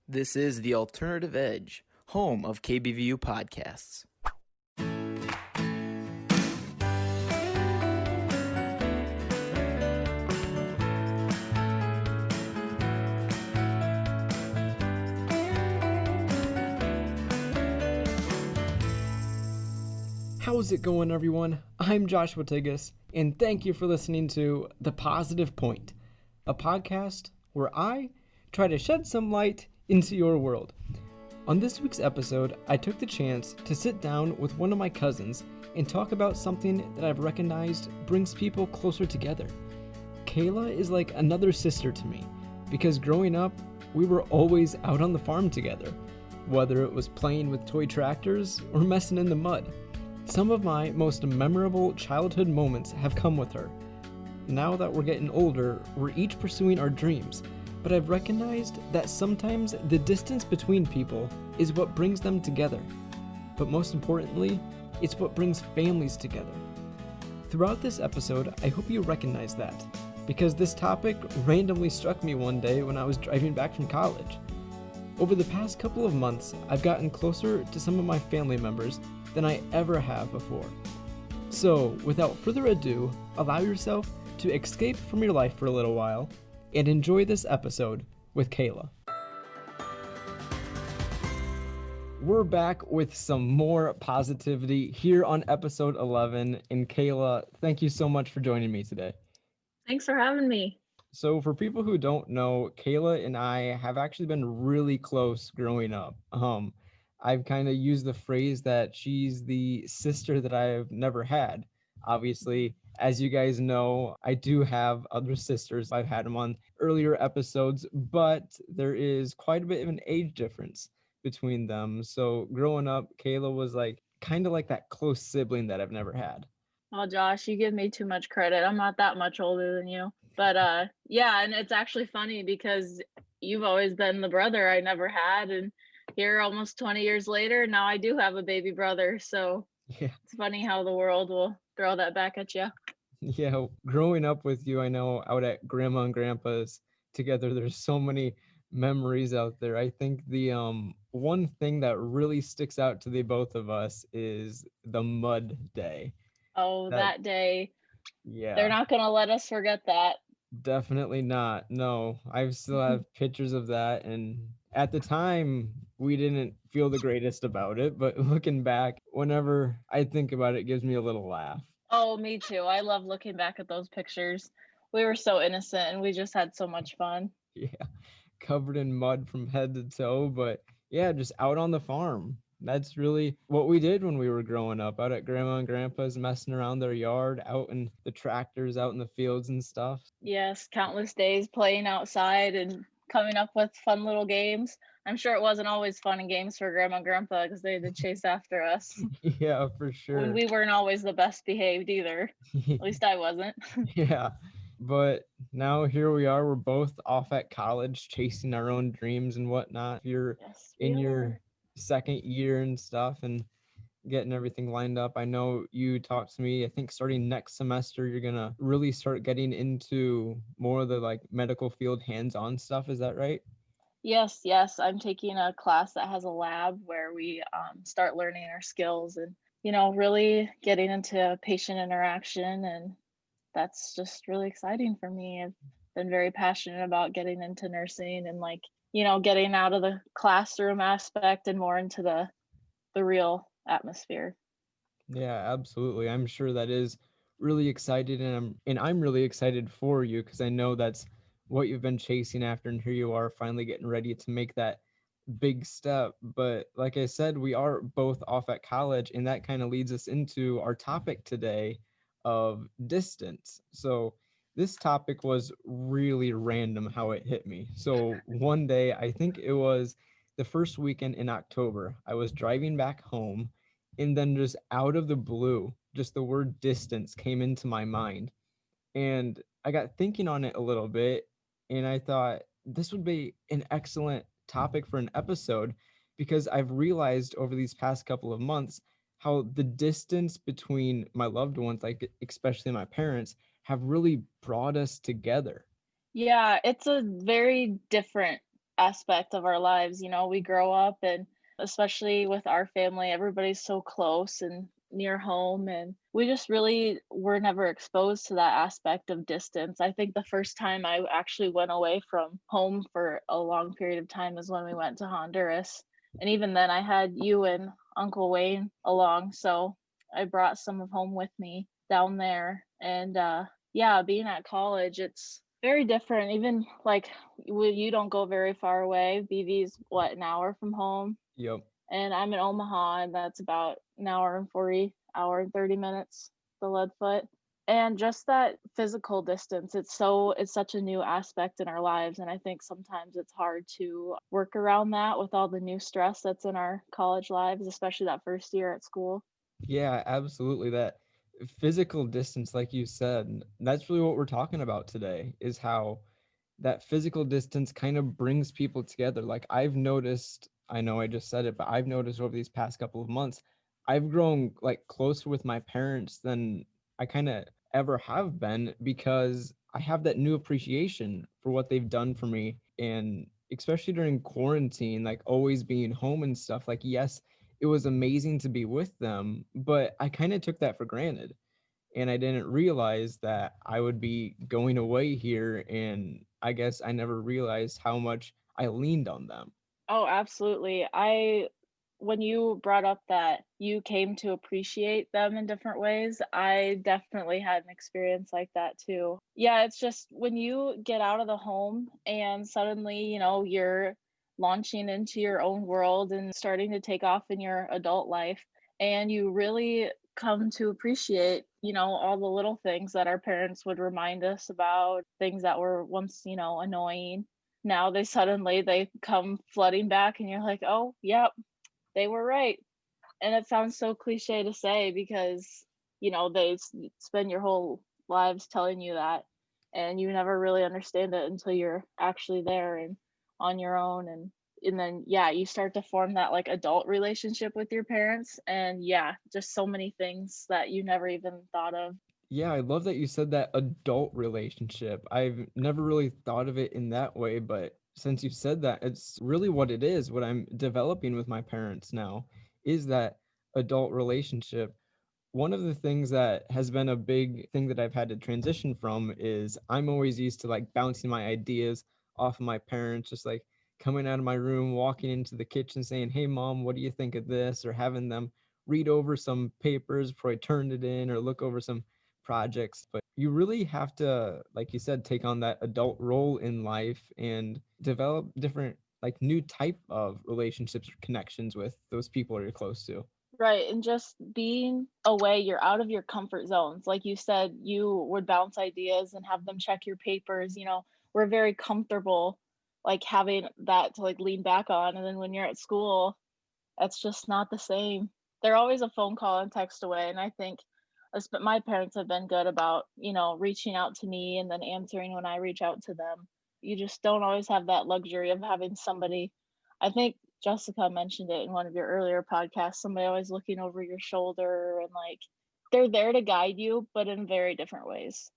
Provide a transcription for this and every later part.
This is the Alternative Edge, home of KBVU podcasts. How's it going, everyone? I'm Joshua Tigas, and thank you for listening to The Positive Point, a podcast where I try to shed some light into your world. On this week's episode, I took the chance to sit down with one of my cousins and talk about something that I've recognized brings people closer together. Kayla is like another sister to me, because growing up, we were always out on the farm together, whether it was playing with toy tractors or messing in the mud. Some of my most memorable childhood moments have come with her. Now that we're getting older, we're each pursuing our dreams, but I've recognized that sometimes the distance between people is what brings them together. But most importantly, it's what brings families together. Throughout this episode, I hope you recognize that, because this topic randomly struck me one day when I was driving back from college. Over the past couple of months, I've gotten closer to some of my family members than I ever have before. So, without further ado, allow yourself to escape from your life for a little while and enjoy this episode with Kayla. We're back with some more positivity here on episode 11. And Kayla, thank you so much for joining me today. Thanks for having me. So for people who don't know, Kayla and I have actually been really close growing up. I've kind of used the phrase that she's the sister that I've never had. Obviously, as you guys know, I do have other sisters. I've had them on earlier episodes, but there is quite a bit of an age difference between them. So growing up, Kayla was like kind of like that close sibling that I've never had. Oh, Josh, you give me too much credit. I'm not that much older than you. But yeah, and it's actually funny because you've always been the brother I never had, and here almost 20 years later, now I do have a baby brother. So Yeah. it's funny how the world will throw that back at you. Yeah, growing up with you, I know out at grandma and grandpa's together, there's so many memories out there. I think the one thing that really sticks out to the both of us is the mud day. Oh, That that day, they're yeah, not going to let us forget that. definitely not. No, I still have pictures of that, and at the time we didn't feel the greatest about it, but looking back, whenever I think about it, it gives me a little laugh. Oh, me too. I love looking back at those pictures. We were so innocent and we just had so much fun. Yeah, covered in mud from head to toe, but yeah, just out on the farm. That's really what we did when we were growing up, out at grandma and grandpa's, messing around their yard, out in the tractors, out in the fields and stuff. Yes, countless days playing outside and coming up with fun little games. I'm sure it wasn't always fun and games for grandma and grandpa because they had to chase after us Yeah, for when sure. we weren't always the best behaved either. At least I wasn't. Yeah. But now here we are. We're both off at college chasing our own dreams and whatnot. You're Yes, we in are. your second year and stuff and getting everything lined up. I know you talked to me, I think starting next semester, you're gonna really start getting into more of the like medical field hands-on stuff. Is that right? Yes, yes. I'm taking a class that has a lab where we start learning our skills and, really getting into patient interaction. And that's just really exciting for me. I've been very passionate about getting into nursing and getting out of the classroom aspect and more into the real atmosphere. Yeah, absolutely. I'm sure that is really excited, and I'm really excited for you because I know that's what you've been chasing after, and here you are finally getting ready to make that big step. But like I said, we are both off at college, and that kind of leads us into our topic today of distance. So this topic was really random how it hit me. So one day, I think it was the first weekend in October, I was driving back home, and then just out of the blue, just the word distance came into my mind. And I got thinking on it a little bit, and I thought this would be an excellent topic for an episode because I've realized over these past couple of months how the distance between my loved ones, like especially my parents, have really brought us together. Yeah, it's a very different. aspect of our lives. You know, we grow up, and especially with our family, everybody's so close and near home, and we just really were never exposed to that aspect of distance. I think the first time I actually went away from home for a long period of time is when we went to Honduras. And even then I had you and Uncle Wayne along, so I brought some of home with me down there. And yeah, being at college, it's very different. Even like you don't go very far away. BV's what, an hour from home, Yep. and I'm in Omaha, and that's about an hour and 40 hour and 30 minutes, the lead foot. And just that physical distance, it's such a new aspect in our lives. And I think sometimes it's hard to work around that with all the new stress that's in our college lives, especially that first year at school. Yeah, absolutely. That physical distance, like you said, that's really what we're talking about today, is how that physical distance kind of brings people together. Like I've noticed, I know I just said it, but I've noticed over these past couple of months, I've grown like closer with my parents than I kind of ever have been because I have that new appreciation for what they've done for me. And especially during quarantine, like always being home and stuff, like, yes, it was amazing to be with them, but I kind of took that for granted and I didn't realize that I would be going away here. And I guess I never realized how much I leaned on them. Oh, absolutely. When you brought up that you came to appreciate them in different ways, I definitely had an experience like that too. Yeah, it's just when you get out of the home and suddenly, you're launching into your own world and starting to take off in your adult life, and you really come to appreciate, all the little things that our parents would remind us about, things that were once, annoying. Now they come flooding back, and you're like, "Oh, yep, they were right." And it sounds so cliche to say because, spend your whole lives telling you that, and you never really understand it until you're actually there and on your own. And then, yeah, you start to form that like adult relationship with your parents, and yeah, just so many things that you never even thought of. Yeah, I love that you said that adult relationship. I've never really thought of it in that way, but since you said that, it's really what it is. What I'm developing with my parents now is that adult relationship. One of the things that has been a big thing that I've had to transition from is I'm always used to like bouncing my ideas off of my parents, just like coming out of my room, walking into the kitchen saying, "Hey mom, what do you think of this?" Or having them read over some papers before I turned it in or look over some projects. But you really have to, like you said, take on that adult role in life and develop different like new type of relationships or connections with those people you're close to. Right, and just being away, you're out of your comfort zones. Like you said, you would bounce ideas and have them check your papers. We're very comfortable like having that to like lean back on. And then when you're at school, that's just not the same. They're always a phone call and text away. And I think but my parents have been good about, reaching out to me and then answering when I reach out to them. You just don't always have that luxury of having somebody. I think Jessica mentioned it in one of your earlier podcasts, somebody always looking over your shoulder, and like they're there to guide you, but in very different ways.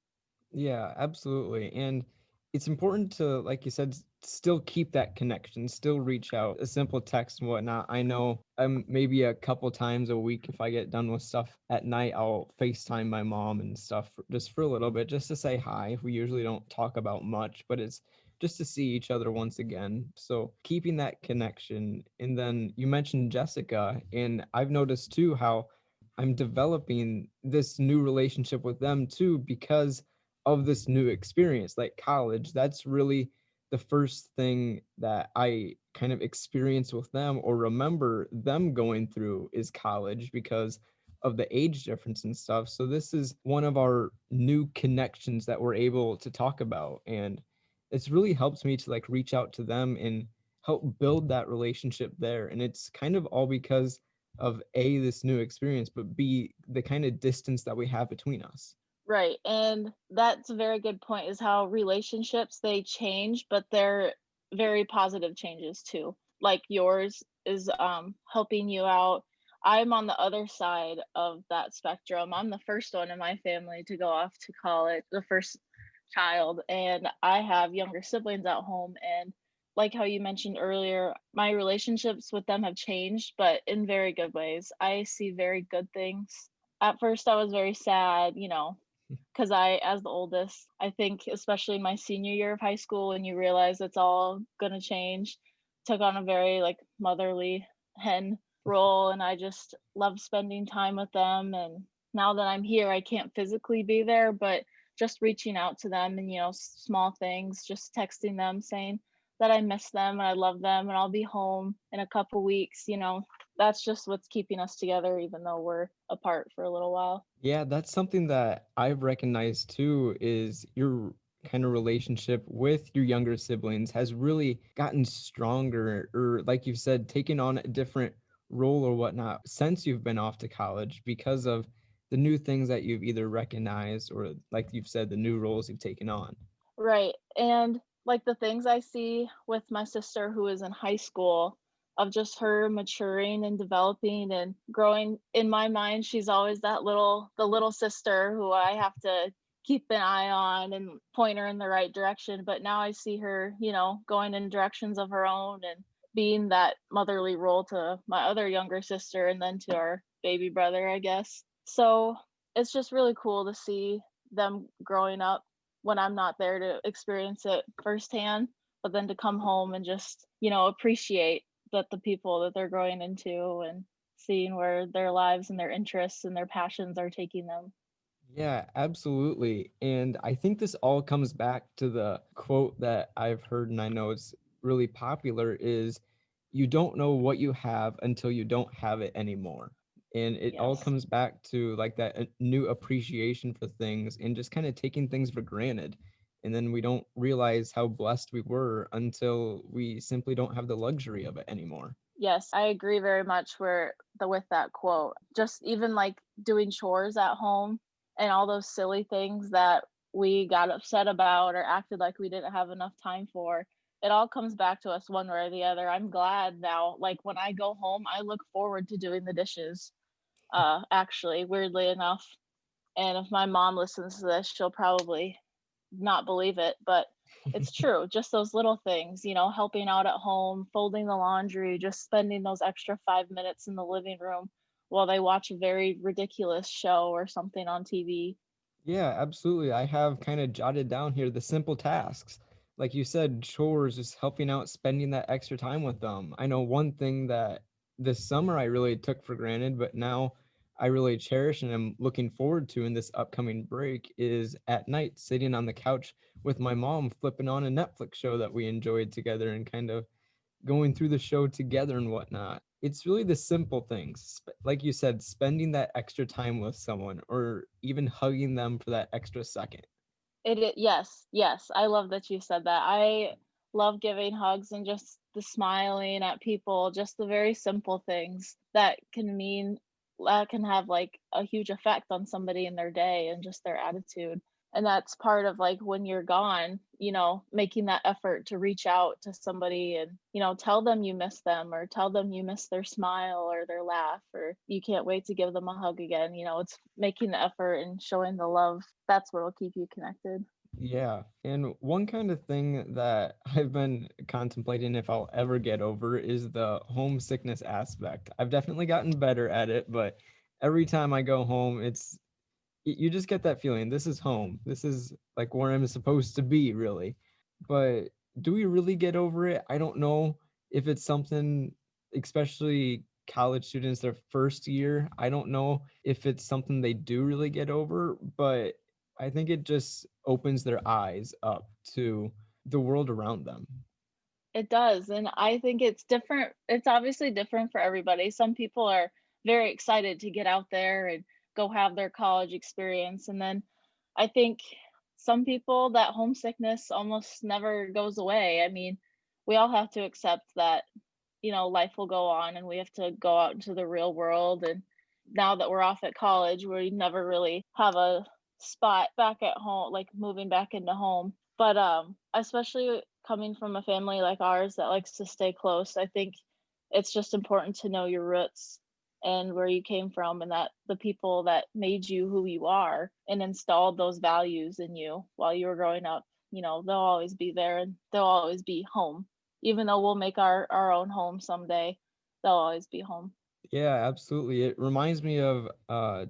Yeah, absolutely. And it's important to, like you said, still keep that connection, still reach out, a simple text and whatnot. I know maybe a couple times a week, if I get done with stuff at night, I'll FaceTime my mom and stuff just for a little bit, just to say hi. We usually don't talk about much, but it's just to see each other once again. So keeping that connection. And then you mentioned Jessica, and I've noticed too how I'm developing this new relationship with them too because of this new experience like college. That's really the first thing that I kind of experienced with them or remember them going through is college because of the age difference and stuff. So this is one of our new connections that we're able to talk about, and it's really helps me to like reach out to them and help build that relationship there. And it's kind of all because of A, this new experience, but B, the kind of distance that we have between us. Right. And that's a very good point, is how relationships, they change, but they're very positive changes too. Like yours is helping you out. I'm on the other side of that spectrum. I'm the first one in my family to go off to college, the first child, and I have younger siblings at home. And like how you mentioned earlier, my relationships with them have changed, but in very good ways. I see very good things. At first, I was very sad, because as the oldest, I think, especially my senior year of high school, when you realize it's all going to change, took on a very like motherly hen role. And I just love spending time with them. And now that I'm here, I can't physically be there, but just reaching out to them and, small things, just texting them saying that I miss them and I love them and I'll be home in a couple weeks, that's just what's keeping us together, even though we're apart for a little while. Yeah, that's something that I've recognized too is your kind of relationship with your younger siblings has really gotten stronger, or like you said, taken on a different role or whatnot since you've been off to college because of the new things that you've either recognized or, like you've said, the new roles you've taken on. Right. And like the things I see with my sister who is in high school, of just her maturing and developing and growing. In my mind, she's always the little sister who I have to keep an eye on and point her in the right direction. But now I see her, going in directions of her own and being that motherly role to my other younger sister and then to our baby brother, I guess. So it's just really cool to see them growing up when I'm not there to experience it firsthand, but then to come home and just, appreciate that the people that they're growing into and seeing where their lives and their interests and their passions are taking them. Yeah, absolutely. And I think this all comes back to the quote that I've heard and I know it's really popular is you don't know what you have until you don't have it anymore. And it all Yes. comes back to like that new appreciation for things and just kind of taking things for granted. And then we don't realize how blessed we were until we simply don't have the luxury of it anymore. Yes, I agree very much with that quote. Just even like doing chores at home and all those silly things that we got upset about or acted like we didn't have enough time for. It all comes back to us one way or the other. I'm glad now, like when I go home, I look forward to doing the dishes. Actually, weirdly enough. And if my mom listens to this, she'll probably not believe it, but it's true. Just those little things, helping out at home, folding the laundry, just spending those extra 5 minutes in the living room while they watch a very ridiculous show or something on TV. Yeah, absolutely. I have kind of jotted down here the simple tasks. Like you said, chores, just helping out, spending that extra time with them. I know one thing that this summer I really took for granted, but now I really cherish and am looking forward to in this upcoming break is at night sitting on the couch with my mom, flipping on a Netflix show that we enjoyed together and kind of going through the show together and whatnot. It's really the simple things. Like you said, spending that extra time with someone or even hugging them for that extra second. Yes, yes. I love that you said that. I love giving hugs and just the smiling at people, just the very simple things that can have like a huge effect on somebody in their day and just their attitude. And that's part of like when you're gone, making that effort to reach out to somebody and, tell them you miss them or tell them you miss their smile or their laugh or you can't wait to give them a hug again. It's making the effort and showing the love. That's what will keep you connected. Yeah. And one kind of thing that I've been contemplating if I'll ever get over is the homesickness aspect. I've definitely gotten better at it, but every time I go home, you just get that feeling this is home. This is like where I'm supposed to be, really. But do we really get over it? I don't know if it's something, especially college students, their first year. I don't know if it's something they do really get over, but I think it just opens their eyes up to the world around them. It does, and I think it's different. It's obviously different for everybody. Some people are very excited to get out there and go have their college experience, and then I think some people that homesickness almost never goes away. I mean, we all have to accept that, life will go on and we have to go out into the real world. And now that we're off at college, we never really have a spot back at home, like moving back into home. But especially coming from a family like ours that likes to stay close, I think it's just important to know your roots and where you came from and that the people that made you who you are and installed those values in you while you were growing up, they'll always be there and they'll always be home. even though we'll make our own home someday, they'll always be home. Yeah, absolutely. It reminds me of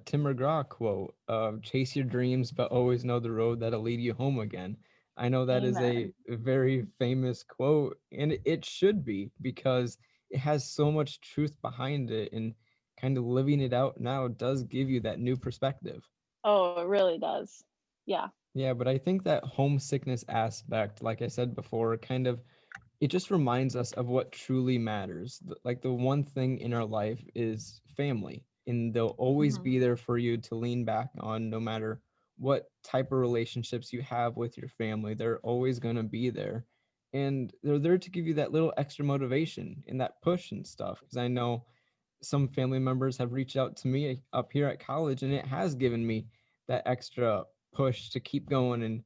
Tim McGraw quote of chase your dreams, but always know the road that'll lead you home again. I know that is a Amen. very famous quote, and it should be because it has so much truth behind it, and kind of living it out now does give you that new perspective. Oh, it really does. Yeah. Yeah, but I think that homesickness aspect, like I said before, kind of it just reminds us of what truly matters. Like the one thing in our life is family, and they'll always Hmm. be there for you to lean back on no matter what type of relationships you have with your family. They're always going to be there. And they're there to give you that little extra motivation and that push and stuff. Because I know some family members have reached out to me up here at college, and it has given me that extra push to keep going and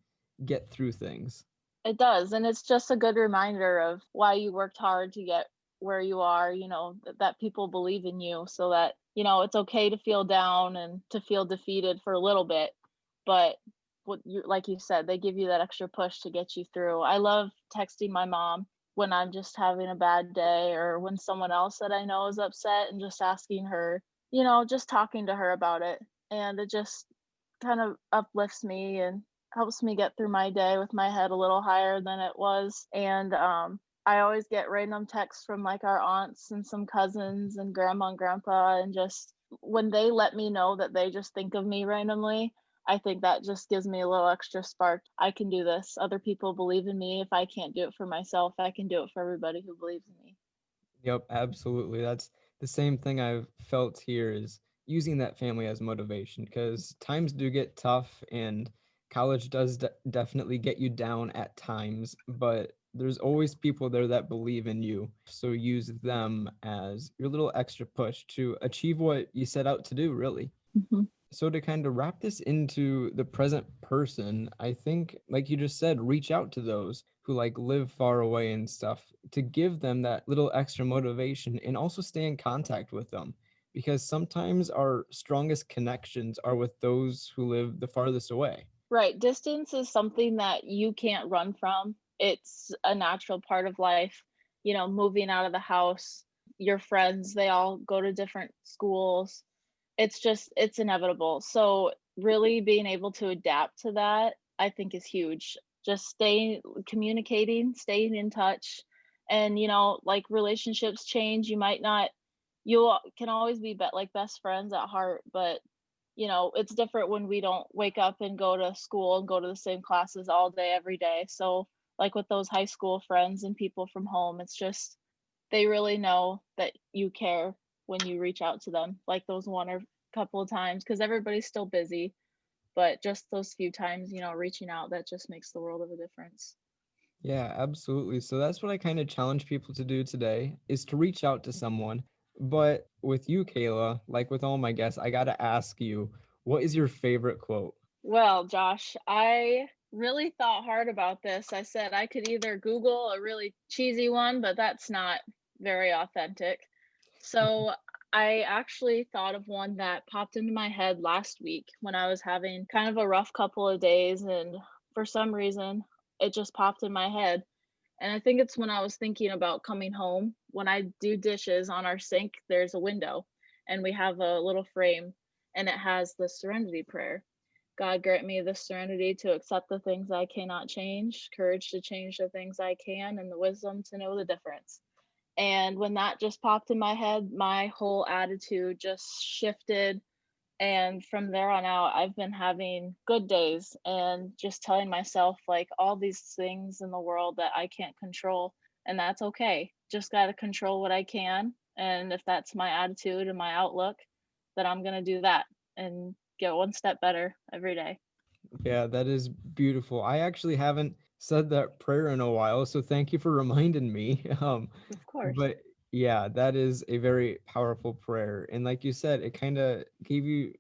get through things. It does, and it's just a good reminder of why you worked hard to get where you are, that people believe in you so that, it's okay to feel down and to feel defeated for a little bit, but what you like you said, they give you that extra push to get you through. I love texting my mom when I'm just having a bad day or when someone else that I know is upset and just asking her, just talking to her about it. And it just kind of uplifts me and helps me get through my day with my head a little higher than it was. And I always get random texts from like our aunts and some cousins and grandma and grandpa. And just when they let me know that they just think of me randomly, I think that just gives me a little extra spark. I can do this. Other people believe in me. If I can't do it for myself, I can do it for everybody who believes in me. Yep, absolutely. That's the same thing I've felt here is using that family as motivation because times do get tough and college does definitely get you down at times, but there's always people there that believe in you. So use them as your little extra push to achieve what you set out to do, really. Hmm. So to kind of wrap this into the present person, I think, like you just said, reach out to those who like live far away and stuff to give them that little extra motivation and also stay in contact with them because sometimes our strongest connections are with those who live the farthest away. Right. Distance is something that you can't run from. It's a natural part of life. Moving out of the house, your friends, they all go to different schools. It's inevitable. So, really being able to adapt to that, I think is huge. Just staying communicating, staying in touch. And, like relationships change. You can always be, like best friends at heart, but it's different when we don't wake up and go to school and go to the same classes all day, every day. So, like with those high school friends and people from home, it's just they really know that you care when you reach out to them, like those one or couple of times, because everybody's still busy. But just those few times, reaching out, that just makes the world of a difference. Yeah, absolutely. So that's what I kind of challenge people to do today is to reach out to someone. But with you, Kayla, like with all my guests, I got to ask you, what is your favorite quote? Well, Josh, I really thought hard about this. I said I could either Google a really cheesy one, but that's not very authentic. So I actually thought of one that popped into my head last week when I was having kind of a rough couple of days. And for some reason, it just popped in my head. And I think it's when I was thinking about coming home. When I do dishes on our sink, there's a window and we have a little frame and it has the serenity prayer. God grant me the serenity to accept the things I cannot change, courage to change the things I can, and the wisdom to know the difference. And when that just popped in my head, my whole attitude just shifted. And from there on out, I've been having good days and just telling myself, like, all these things in the world that I can't control. And that's okay. Just got to control what I can. And if that's my attitude and my outlook, then I'm going to do that and get one step better every day. Yeah, that is beautiful. I actually haven't said that prayer in a while, so thank you for reminding me. Of course. But yeah, that is a very powerful prayer. And like you said, it kind of gave you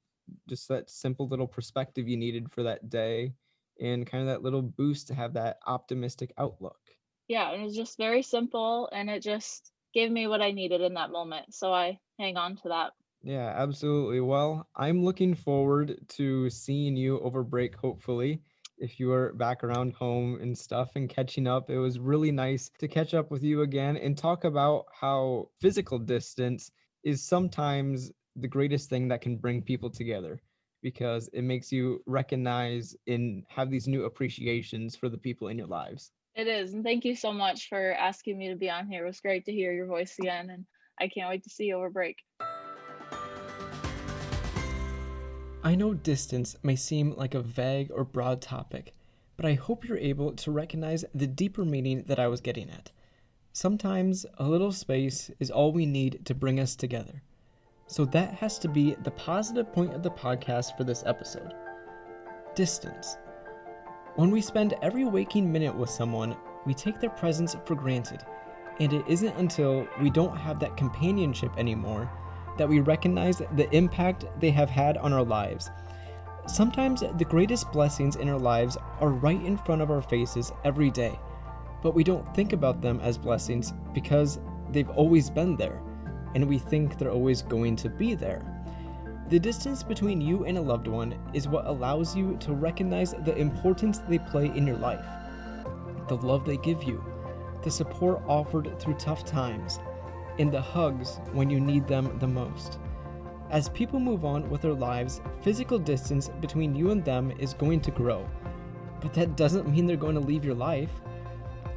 just that simple little perspective you needed for that day and kind of that little boost to have that optimistic outlook. Yeah. And it was just very simple and it just gave me what I needed in that moment. So I hang on to that. Yeah, absolutely. Well, I'm looking forward to seeing you over break, hopefully. if you were back around home and stuff and catching up. It was really nice to catch up with you again and talk about how physical distance is sometimes the greatest thing that can bring people together because it makes you recognize and have these new appreciations for the people in your lives. It is. And thank you so much for asking me to be on here. It was great to hear your voice again. And I can't wait to see you over break. I know distance may seem like a vague or broad topic, but I hope you're able to recognize the deeper meaning that I was getting at. Sometimes a little space is all we need to bring us together. So that has to be the positive point of the podcast for this episode. Distance. When we spend every waking minute with someone, we take their presence for granted, and it isn't until we don't have that companionship anymore that we recognize the impact they have had on our lives. Sometimes the greatest blessings in our lives are right in front of our faces every day, but we don't think about them as blessings because they've always been there, and we think they're always going to be there. The distance between you and a loved one is what allows you to recognize the importance they play in your life, the love they give you, the support offered through tough times, and the hugs when you need them the most. As people move on with their lives, physical distance between you and them is going to grow, but that doesn't mean they're going to leave your life.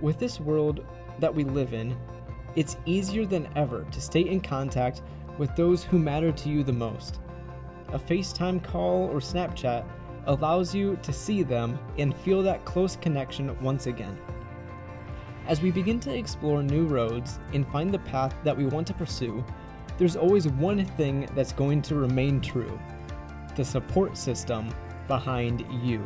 With this world that we live in, it's easier than ever to stay in contact with those who matter to you the most. A FaceTime call or Snapchat allows you to see them and feel that close connection once again. As we begin to explore new roads and find the path that we want to pursue, there's always one thing that's going to remain true: the support system behind you.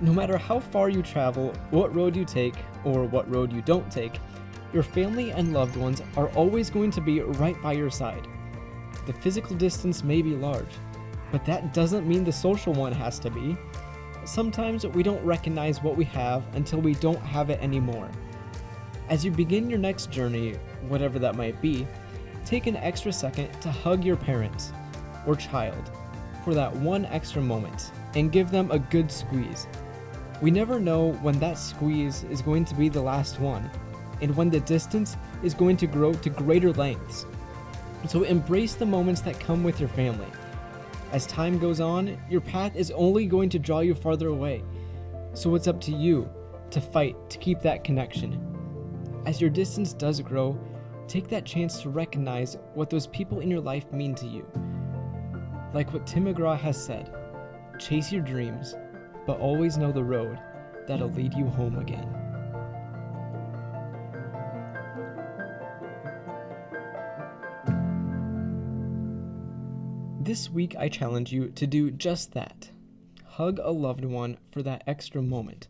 No matter how far you travel, what road you take, or what road you don't take, your family and loved ones are always going to be right by your side. The physical distance may be large, but that doesn't mean the social one has to be. Sometimes we don't recognize what we have until we don't have it anymore. As you begin your next journey, whatever that might be, take an extra second to hug your parents or child for that one extra moment and give them a good squeeze. We never know when that squeeze is going to be the last one and when the distance is going to grow to greater lengths. So embrace the moments that come with your family. As time goes on, your path is only going to draw you farther away. So it's up to you to fight to keep that connection. As your distance does grow, take that chance to recognize what those people in your life mean to you. Like what Tim McGraw has said, chase your dreams, but always know the road that'll lead you home again. This week I challenge you to do just that. Hug a loved one for that extra moment,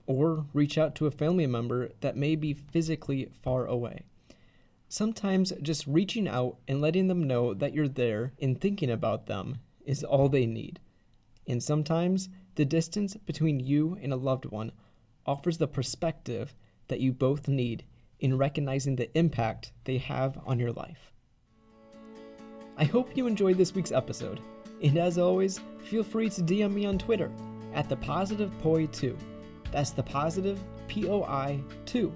or reach out to a family member that may be physically far away. Sometimes just reaching out and letting them know that you're there and thinking about them is all they need. And sometimes the distance between you and a loved one offers the perspective that you both need in recognizing the impact they have on your life. I hope you enjoyed this week's episode, and as always, feel free to DM me on Twitter at thepositivepoi2. That's the positive POI 2,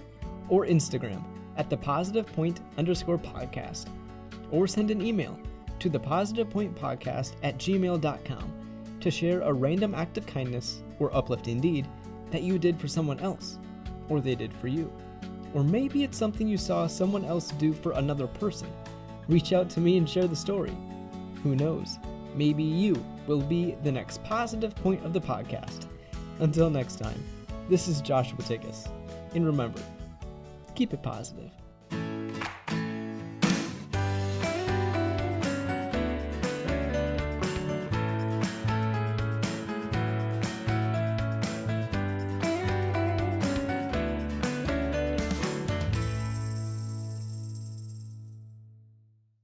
or Instagram at thepositivepoint_podcast, or send an email to thepositivepointpodcast@gmail.com to share a random act of kindness or uplifting deed that you did for someone else, or they did for you. Or maybe it's something you saw someone else do for another person. Reach out to me and share the story. Who knows? Maybe you will be the next positive point of the podcast. Until next time, this is Joshua Tigas. And remember, keep it positive.